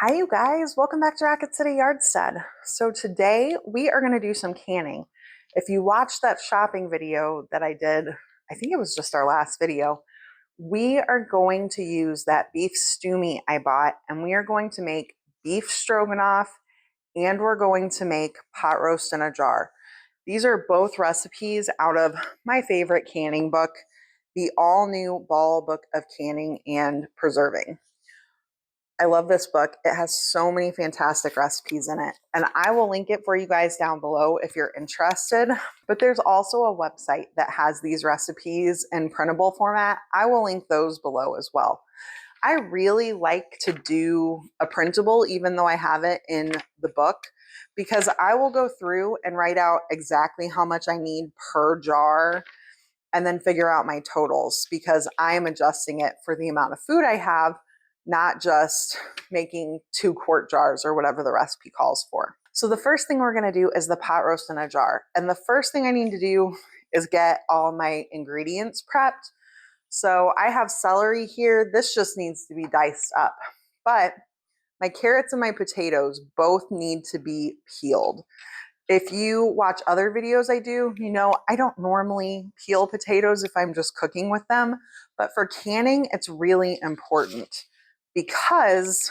Hi, you guys. Welcome back to Racket City Yardstead. So today we are going to do some canning. If you watched that shopping video that I did, I think it was just our last video, we are going to use that beef stew meat I bought, and we are going to make beef stroganoff, and we're going to make pot roast in a jar. These are both recipes out of my favorite canning book, the all new Ball Book of Canning and Preserving. I love this book. It has so many fantastic recipes in it, and I will link it for you guys down below if you're interested. But there's also a website that has these recipes in printable format. I will link those below as well. I really like to do a printable, even though I have it in the book, because I will go through and write out exactly how much I need per jar and then figure out my totals, because I am adjusting it for the amount of food I have, not just making 2-quart jars or whatever the recipe calls for. So the first thing we're going to do is the pot roast in a jar. And the first thing I need to do is get all my ingredients prepped. So I have celery here. This just needs to be diced up. But my carrots and my potatoes both need to be peeled. If you watch other videos I do, you know I don't normally peel potatoes if I'm just cooking with them. But for canning, it's really important, because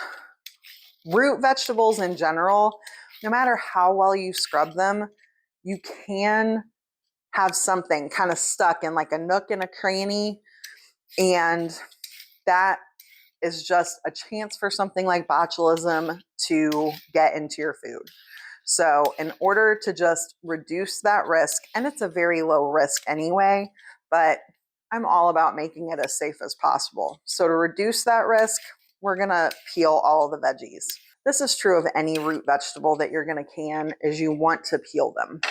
root vegetables in general, no matter how well you scrub them, you can have something kind of stuck in like a nook and a cranny, and that is just a chance for something like botulism to get into your food. So in order to just reduce that risk, and it's a very low risk anyway, but I'm all about making it as safe as possible. So to reduce that risk, we're gonna peel all of the veggies. This is true of any root vegetable that you're gonna can, is you want to peel them.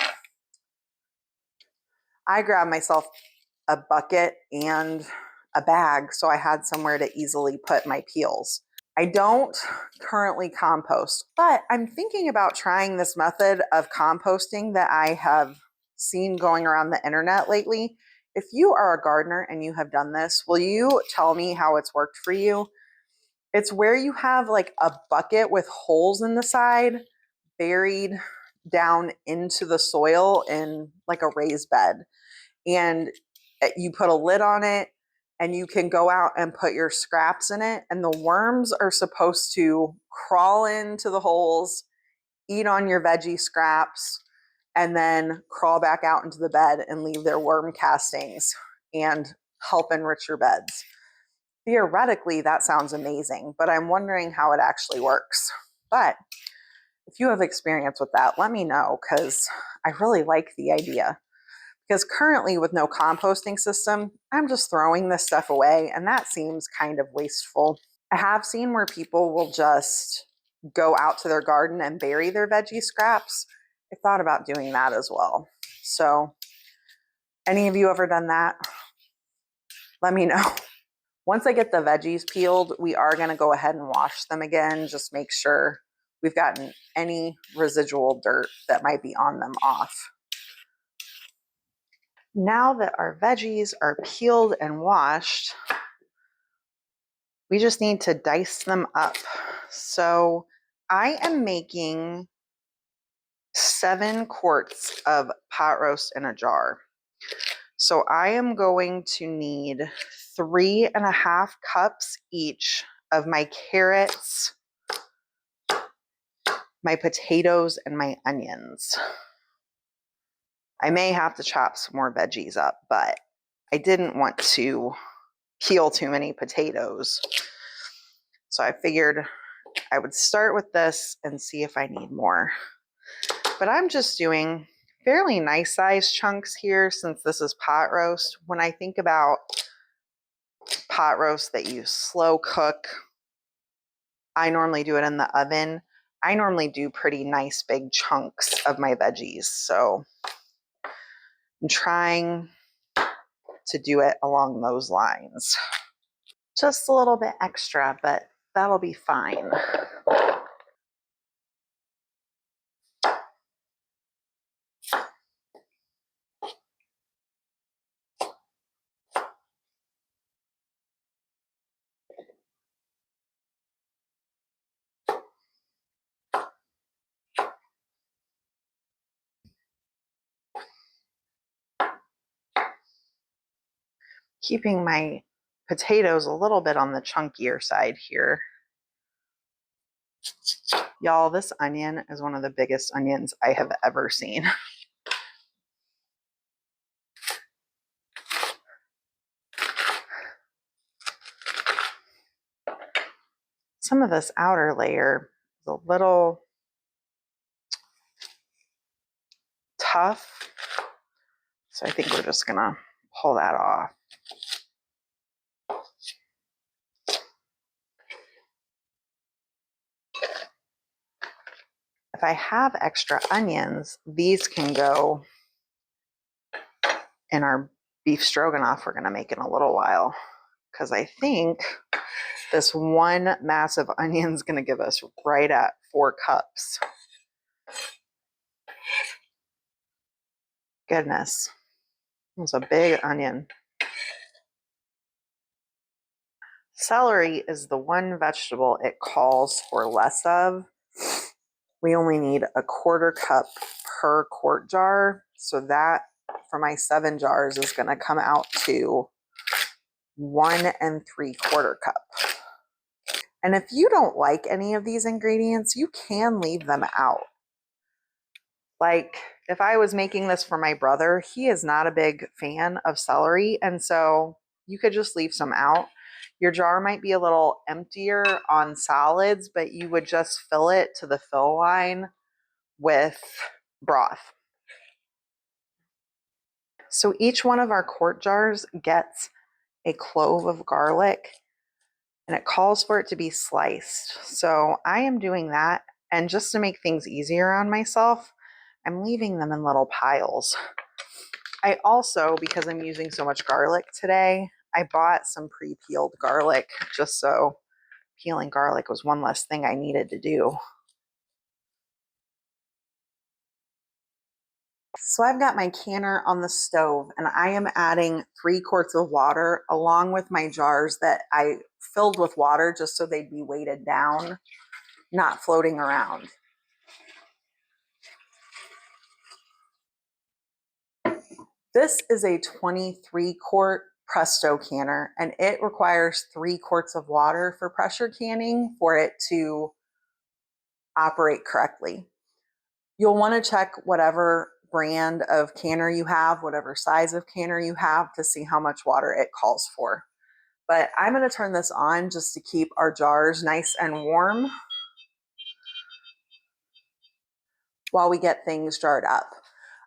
I grabbed myself a bucket and a bag so I had somewhere to easily put my peels. I don't currently compost, but I'm thinking about trying this method of composting that I have seen going around the internet lately. If you are a gardener and you have done this, will you tell me how it's worked for you? It's where you have like a bucket with holes in the side buried down into the soil in like a raised bed. And you put a lid on it, and you can go out and put your scraps in it, and the worms are supposed to crawl into the holes, eat on your veggie scraps, and then crawl back out into the bed and leave their worm castings and help enrich your beds. Theoretically, that sounds amazing, but I'm wondering how it actually works. But if you have experience with that, let me know, because I really like the idea. Because currently, with no composting system, I'm just throwing this stuff away, and that seems kind of wasteful. I have seen where people will just go out to their garden and bury their veggie scraps. I thought about doing that as well. So, any of you ever done that? Let me know. Once I get the veggies peeled, we are going to go ahead and wash them again. Just make sure we've gotten any residual dirt that might be on them off. Now that our veggies are peeled and washed, we just need to dice them up. So I am making 7 quarts of pot roast in a jar. So I am going to need 3.5 cups each of my carrots, my potatoes, and my onions. I may have to chop some more veggies up, but I didn't want to peel too many potatoes. So I figured I would start with this and see if I need more. But I'm just doing fairly nice sized chunks here since this is pot roast. When I think about pot roast that you slow cook, I normally do it in the oven. I normally do pretty nice big chunks of my veggies. So I'm trying to do it along those lines. Just a little bit extra, but that'll be fine. Keeping my potatoes a little bit on the chunkier side here. Y'all, this onion is one of the biggest onions I have ever seen. Some of this outer layer is a little tough, so I think we're just gonna pull that off. If I have extra onions, these can go in our beef stroganoff we're gonna make in a little while, because I think this one massive onion is gonna give us right at 4 cups. Goodness, it was a big onion. Celery is the one vegetable it calls for less of. We only need a 1/4 cup per quart jar. So that for my 7 jars is going to come out to 1 3/4 cup. And if you don't like any of these ingredients, you can leave them out. Like if I was making this for my brother, he is not a big fan of celery. And so you could just leave some out. Your jar might be a little emptier on solids, but you would just fill it to the fill line with broth. So each one of our quart jars gets a clove of garlic, and it calls for it to be sliced. So I am doing that. And just to make things easier on myself, I'm leaving them in little piles. I also, because I'm using so much garlic today, I bought some pre-peeled garlic just so peeling garlic was one less thing I needed to do. So I've got my canner on the stove and I am adding 3 quarts of water along with my jars that I filled with water just so they'd be weighted down, not floating around. This is a 23 quart Presto canner and it requires 3 quarts of water for pressure canning for it to operate correctly. You'll want to check whatever brand of canner you have, whatever size of canner you have to see how much water it calls for. But I'm going to turn this on just to keep our jars nice and warm while we get things jarred up.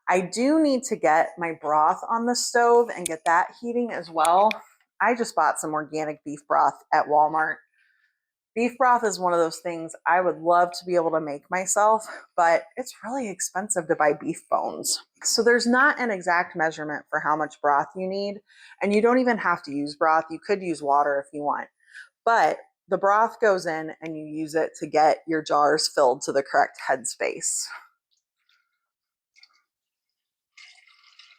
I do need to get my broth on the stove and get that heating as well. I just bought some organic beef broth at Walmart. Beef broth is one of those things I would love to be able to make myself, but it's really expensive to buy beef bones. So there's not an exact measurement for how much broth you need, and you don't even have to use broth. You could use water if you want, but the broth goes in and you use it to get your jars filled to the correct headspace.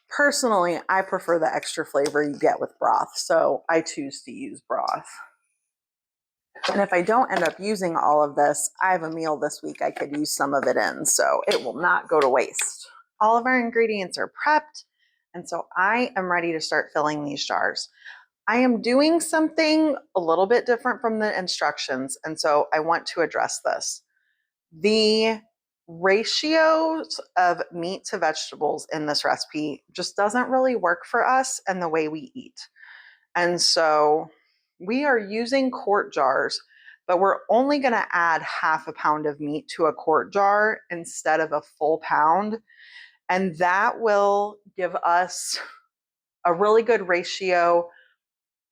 Personally, I prefer the extra flavor you get with broth, so I choose to use broth. And if I don't end up using all of this, I have a meal this week I could use some of it in, so it will not go to waste. All of our ingredients are prepped, and so I am ready to start filling these jars. I am doing something a little bit different from the instructions, and so I want to address this. The ratios of meat to vegetables in this recipe just doesn't really work for us and the way we eat. And so we are using quart jars, but we're only going to add 1/2 pound of meat to a quart jar instead of a full pound. And that will give us a really good ratio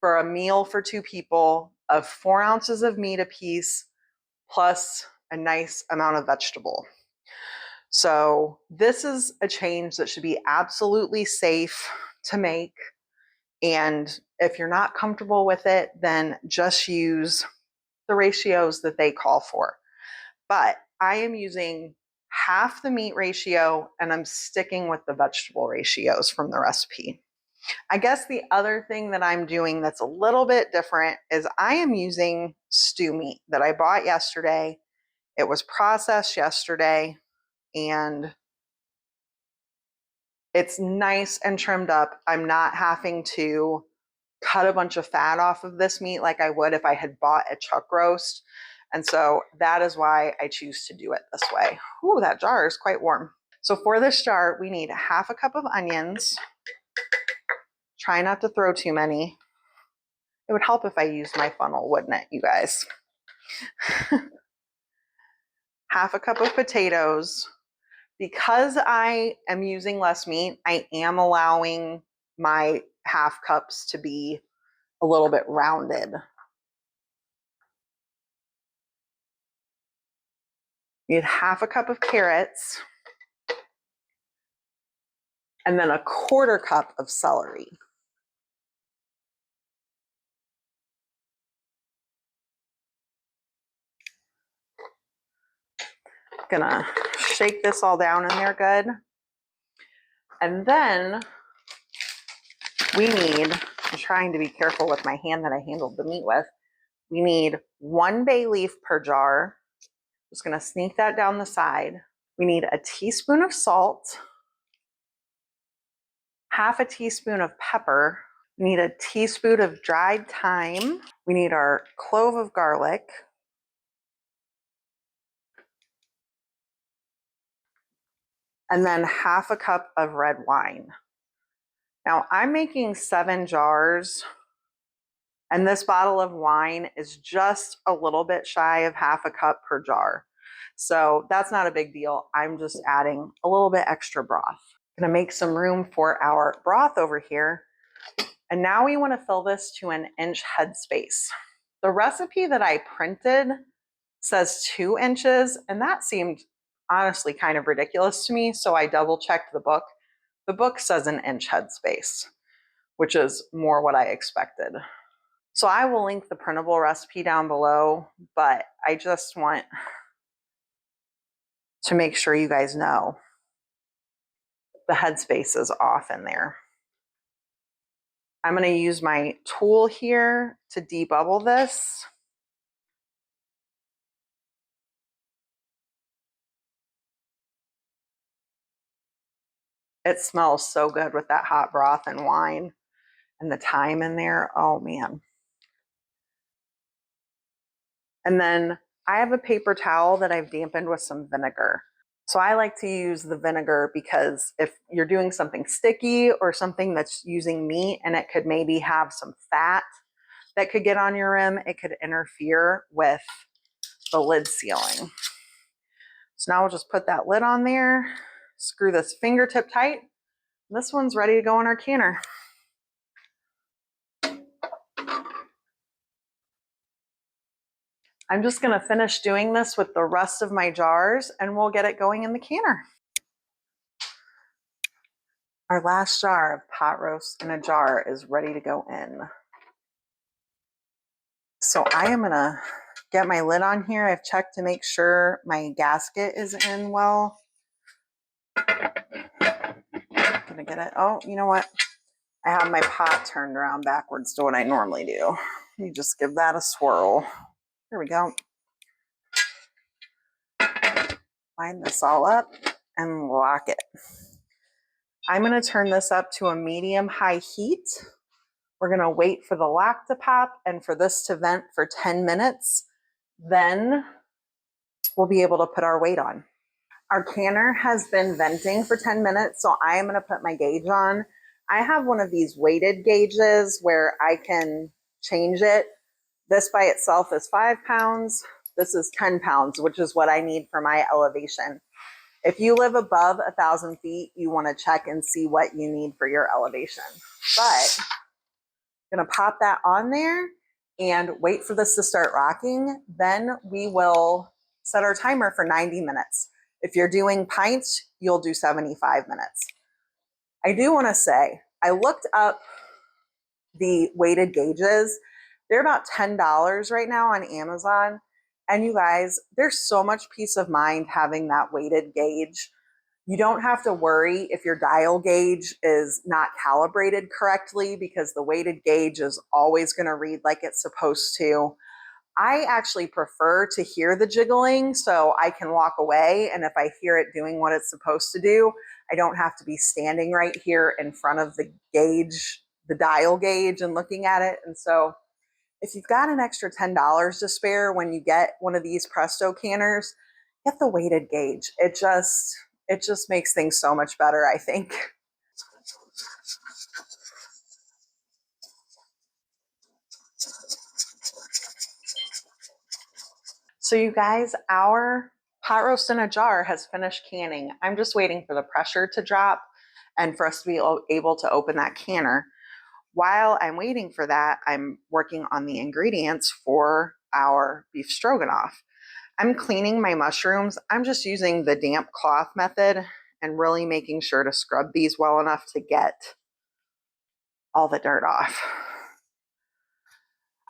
for a meal for 2 people of 4 ounces of meat apiece plus a nice amount of vegetable. So this is a change that should be absolutely safe to make. And if you're not comfortable with it, then just use the ratios that they call for. But I am using half the meat ratio and I'm sticking with the vegetable ratios from the recipe. I guess the other thing that I'm doing that's a little bit different is I am using stew meat that I bought yesterday. It was processed yesterday and it's nice and trimmed up. I'm not having to cut a bunch of fat off of this meat like I would if I had bought a chuck roast. And so that is why I choose to do it this way. Ooh, that jar is quite warm. So for this jar, we need half a cup of onions. Try not to throw too many. It would help if I used my funnel, wouldn't it, you guys? Half a cup of potatoes. Because I am using less meat, I am allowing my half cups to be a little bit rounded. Need half a cup of carrots, and then a quarter cup of celery. Gonna shake this all down in there good. And then we need, I'm trying to be careful with my hand that I handled the meat with. We need 1 bay leaf per jar. Just gonna sneak that down the side. We need a teaspoon of salt, half a teaspoon of pepper. We need a teaspoon of dried thyme. We need our clove of garlic. And then half a cup of red wine. Now I'm making 7 jars, and this bottle of wine is just a little bit shy of half a cup per jar. So that's not a big deal. I'm just adding a little bit extra broth. Gonna make some room for our broth over here. And now we want to fill this to an inch headspace. The recipe that I printed says 2 inches, and that seemed honestly kind of ridiculous to me. So I double checked the book. The book says an inch headspace, which is more what I expected. So I will link the printable recipe down below, but I just want to make sure you guys know the headspace is off in there. I'm going to use my tool here to debubble this. It smells so good with that hot broth and wine and the thyme in there. Oh man. And then I have a paper towel that I've dampened with some vinegar. So I like to use the vinegar because if you're doing something sticky or something that's using meat and it could maybe have some fat that could get on your rim, it could interfere with the lid sealing. So now we'll just put that lid on there, screw this fingertip tight. This one's ready to go in our canner. I'm just gonna finish doing this with the rest of my jars and we'll get it going in the canner. Our last jar of pot roast in a jar is ready to go in. So I am gonna get my lid on here. I've checked to make sure my gasket is in well. Gonna get it. Oh, you know what? I have my pot turned around backwards to what I normally do. You just give that a swirl. There we go. Line this all up and lock it. I'm going to turn this up to a medium-high heat. We're going to wait for the lock to pop and for this to vent for 10 minutes. Then we'll be able to put our weight on. Our canner has been venting for 10 minutes, so I am going to put my gauge on. I have one of these weighted gauges where I can change it. This by itself is 5 pounds. This is 10 pounds, which is what I need for my elevation. If you live above 1,000 feet, you want to check and see what you need for your elevation. But I'm going to pop that on there and wait for this to start rocking. Then we will set our timer for 90 minutes. If you're doing pints, you'll do 75 minutes. I do want to say, I looked up the weighted gauges. They're about $10 right now on Amazon. And you guys, there's so much peace of mind having that weighted gauge. You don't have to worry if your dial gauge is not calibrated correctly because the weighted gauge is always going to read like it's supposed to. I actually prefer to hear the jiggling so I can walk away. And if I hear it doing what it's supposed to do, I don't have to be standing right here in front of the gauge the dial gauge and looking at it. And so if you've got an extra $10 to spare when you get one of these Presto canners, get the weighted gauge. It just makes things so much better, I think. So you guys, our pot roast in a jar has finished canning. I'm just waiting for the pressure to drop and for us to be able to open that canner. While I'm waiting for that, I'm working on the ingredients for our beef stroganoff. I'm cleaning my mushrooms. I'm just using the damp cloth method and really making sure to scrub these well enough to get all the dirt off.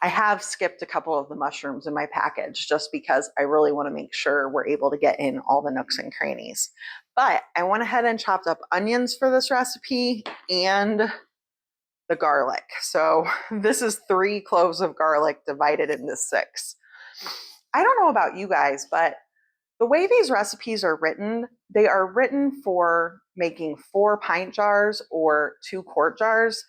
I have skipped a couple of the mushrooms in my package just because I really want to make sure we're able to get in all the nooks and crannies. But I went ahead and chopped up onions for this recipe and the garlic. So this is 3 cloves of garlic divided into 6. I don't know about you guys, but the way these recipes are written, they are written for making 4 pint jars or 2 quart jars.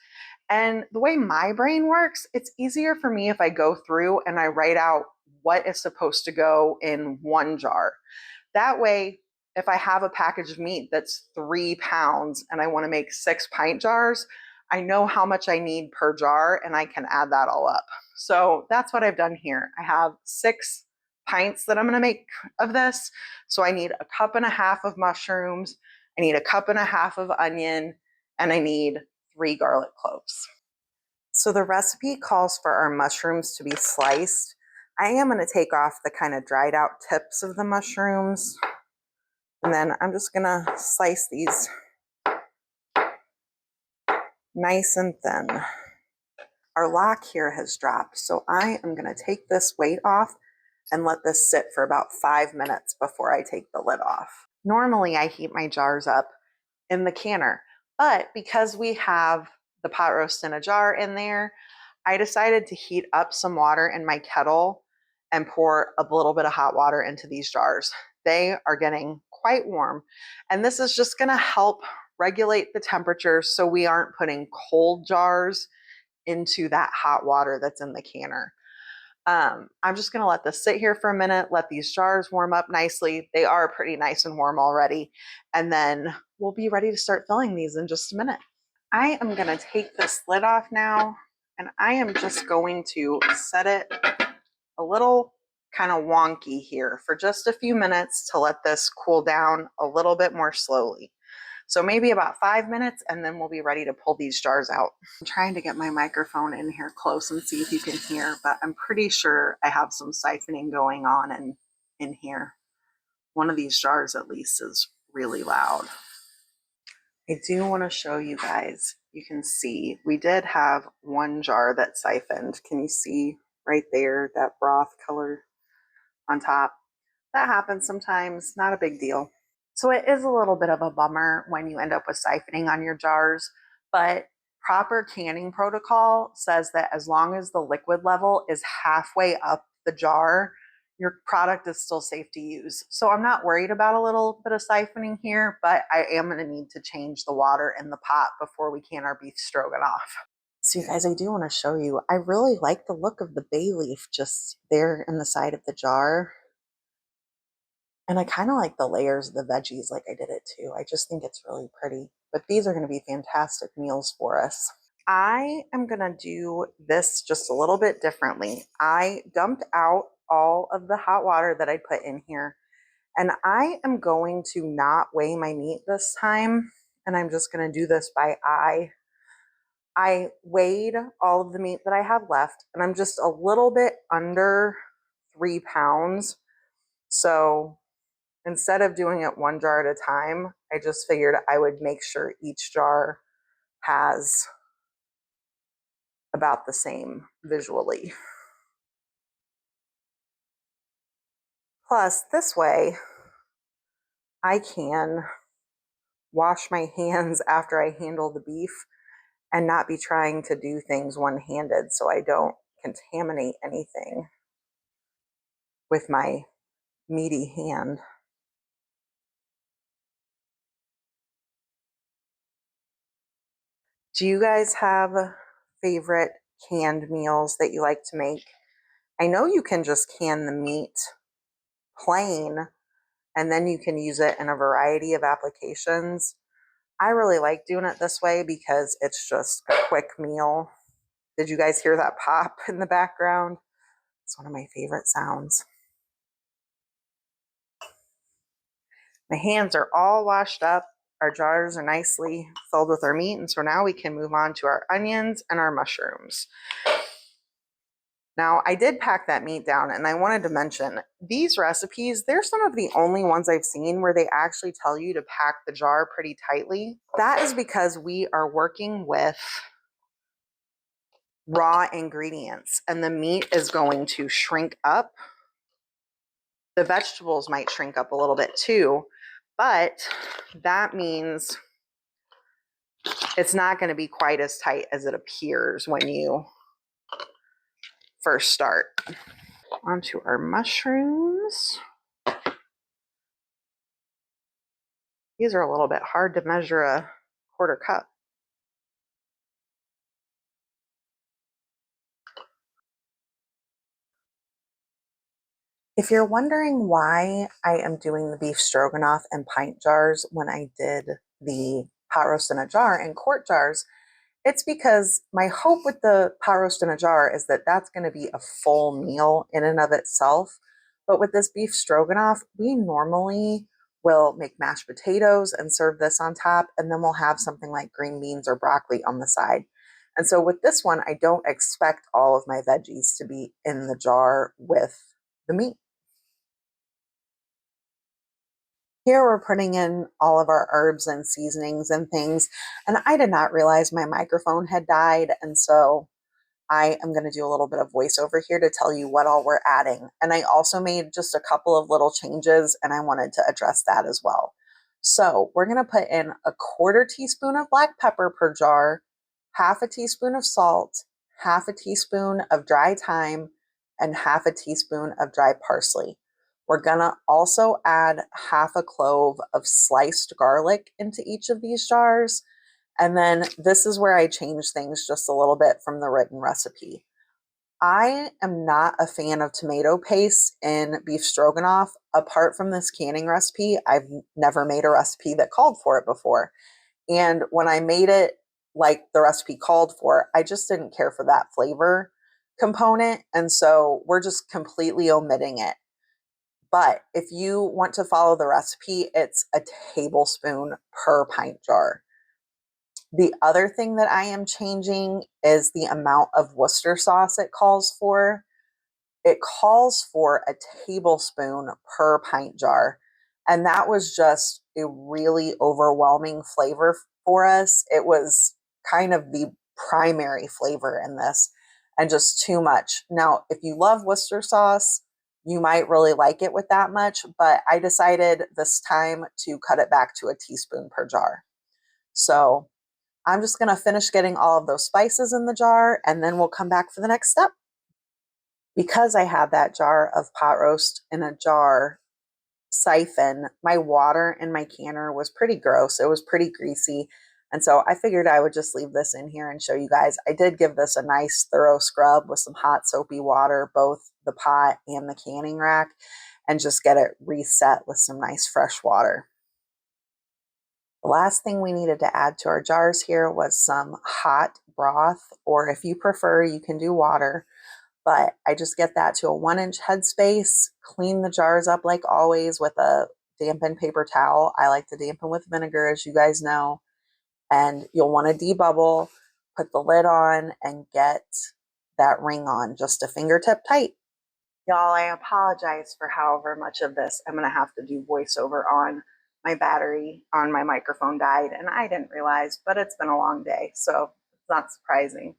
And the way my brain works, it's easier for me if I go through and I write out what is supposed to go in 1 jar. That way, if I have a package of meat that's 3 pounds and I want to make 6 pint jars, I know how much I need per jar and I can add that all up. So that's what I've done here. I have 6 pints that I'm going to make of this. So I need 1.5 cups of mushrooms, I need 1.5 cups of onion, and I need 3 garlic cloves. So the recipe calls for our mushrooms to be sliced. I am going to take off the kind of dried out tips of the mushrooms. And then I'm just going to slice these nice and thin. Our lock here has dropped, so I am going to take this weight off and let this sit for about 5 minutes before I take the lid off. Normally I heat my jars up in the canner, but because we have the pot roast in a jar in there, I decided to heat up some water in my kettle and pour a little bit of hot water into these jars. They are getting quite warm, and this is just going to help regulate the temperature so we aren't putting cold jars into that hot water that's in the canner. I'm just going to let this sit here for a minute, let these jars warm up nicely. They are pretty nice and warm already, and then we'll be ready to start filling these in just a minute. I am going to take this lid off now, and I am just going to set it a little kind of wonky here for just a few minutes to let this cool down a little bit more slowly. So maybe about 5 minutes, and then we'll be ready to pull these jars out. I'm trying to get my microphone in here close and see if you can hear, but I'm pretty sure I have some siphoning going on in here. One of these jars at least is really loud. I do want to show you guys, you can see we did have 1 jar that siphoned. Can you see right there, that broth color on top? That happens sometimes, not a big deal. So it is a little bit of a bummer when you end up with siphoning on your jars, but proper canning protocol says that as long as the liquid level is halfway up the jar, your product is still safe to use. So I'm not worried about a little bit of siphoning here, but I am going to need to change the water in the pot before we can our beef stroganoff. So you guys, I do want to show you, I really like the look of the bay leaf just there in the side of the jar. And I kind of like the layers of the veggies like I did it too. I just think it's really pretty. But these are going to be fantastic meals for us. I am going to do this just a little bit differently. I dumped out all of the hot water that I put in here. And I am going to not weigh my meat this time. And I'm just going to do this by eye. I weighed all of the meat that I have left. And I'm just a little bit under 3 pounds. So instead of doing it 1 jar at a time, I just figured I would make sure each jar has about the same visually. Plus, this way, I can wash my hands after I handle the beef and not be trying to do things one-handed so I don't contaminate anything with my meaty hand. Do you guys have favorite canned meals that you like to make. I know you can just can the meat plain and then you can use it in a variety of applications. I really like doing it this way because it's just a quick meal. Did you guys hear that pop in the background? It's one of my favorite sounds. My hands are all washed up. Our jars are nicely filled with our meat. And so now we can move on to our onions and our mushrooms. Now, I did pack that meat down, and I wanted to mention these recipes, they're some of the only ones I've seen where they actually tell you to pack the jar pretty tightly. That is because we are working with raw ingredients, and the meat is going to shrink up. The vegetables might shrink up a little bit too, but that means it's not going to be quite as tight as it appears when you first start. Onto our mushrooms. These are a little bit hard to measure a quarter cup. If you're wondering why I am doing the beef stroganoff in pint jars when I did the pot roast in a jar in quart jars, it's because my hope with the pot roast in a jar is that that's going to be a full meal in and of itself. But with this beef stroganoff, we normally will make mashed potatoes and serve this on top, and then we'll have something like green beans or broccoli on the side. And so with this one, I don't expect all of my veggies to be in the jar with the meat. Here we're putting in all of our herbs and seasonings and things, and I did not realize my microphone had died, and so I am going to do a little bit of voiceover here to tell you what all we're adding. And I also made just a couple of little changes, and I wanted to address that as well. So we're going to put in a quarter teaspoon of black pepper per jar, half a teaspoon of salt, half a teaspoon of dry thyme, and half a teaspoon of dry parsley. We're going to also add half a clove of sliced garlic into each of these jars. And then this is where I change things just a little bit from the written recipe. I am not a fan of tomato paste in beef stroganoff. Apart from this canning recipe, I've never made a recipe that called for it before. And when I made it like the recipe called for, I just didn't care for that flavor component. And so we're just completely omitting it. But if you want to follow the recipe, it's a tablespoon per pint jar. The other thing that I am changing is the amount of Worcester sauce it calls for. It calls for a tablespoon per pint jar. And that was just a really overwhelming flavor for us. It was kind of the primary flavor in this and just too much. Now, if you love Worcester sauce, you might really like it with that much, but I decided this time to cut it back to a teaspoon per jar. So I'm just going to finish getting all of those spices in the jar, and then we'll come back for the next step. Because I had that jar of pot roast in a jar siphon, my water in my canner was pretty gross. It was pretty greasy. And so I figured I would just leave this in here and show you guys. I did give this a nice thorough scrub with some hot soapy water, both the pot and the canning rack, and just get it reset with some nice fresh water. The last thing we needed to add to our jars here was some hot broth, or if you prefer, you can do water. But I just get that to a 1-inch headspace, clean the jars up like always with a dampened paper towel. I like to dampen with vinegar, as you guys know. And you'll want to debubble, put the lid on, and get that ring on just a fingertip tight. Y'all, I apologize for however much of this I'm going to have to do voiceover on. My battery on my microphone died, and I didn't realize, but it's been a long day, so it's not surprising.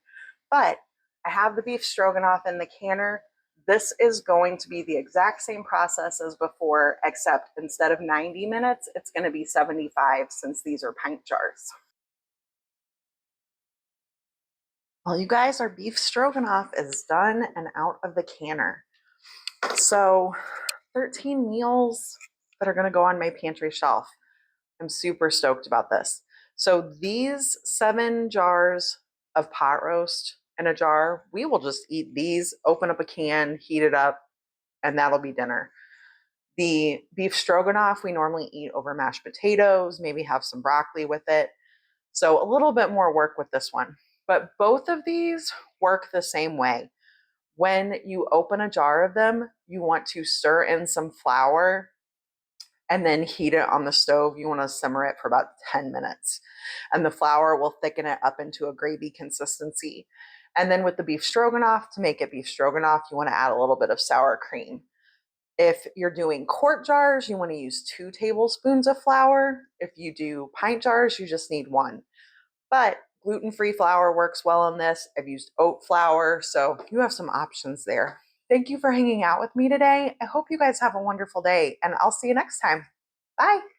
But I have the beef stroganoff in the canner. This is going to be the exact same process as before, except instead of 90 minutes, it's going to be 75 since these are pint jars. Well, you guys, our beef stroganoff is done and out of the canner. So 13 meals that are going to go on my pantry shelf. I'm super stoked about this. So these 7 jars of pot roast in a jar, we will just eat these, open up a can, heat it up, and that'll be dinner. The beef stroganoff we normally eat over mashed potatoes, maybe have some broccoli with it. So a little bit more work with this one. But both of these work the same way. When you open a jar of them, you want to stir in some flour and then heat it on the stove. You want to simmer it for about 10 minutes. And the flour will thicken it up into a gravy consistency. And then with the beef stroganoff, to make it beef stroganoff, you want to add a little bit of sour cream. If you're doing quart jars, you want to use 2 tablespoons of flour. If you do pint jars, you just need 1. But gluten-free flour works well in this. I've used oat flour, so you have some options there. Thank you for hanging out with me today. I hope you guys have a wonderful day, and I'll see you next time. Bye.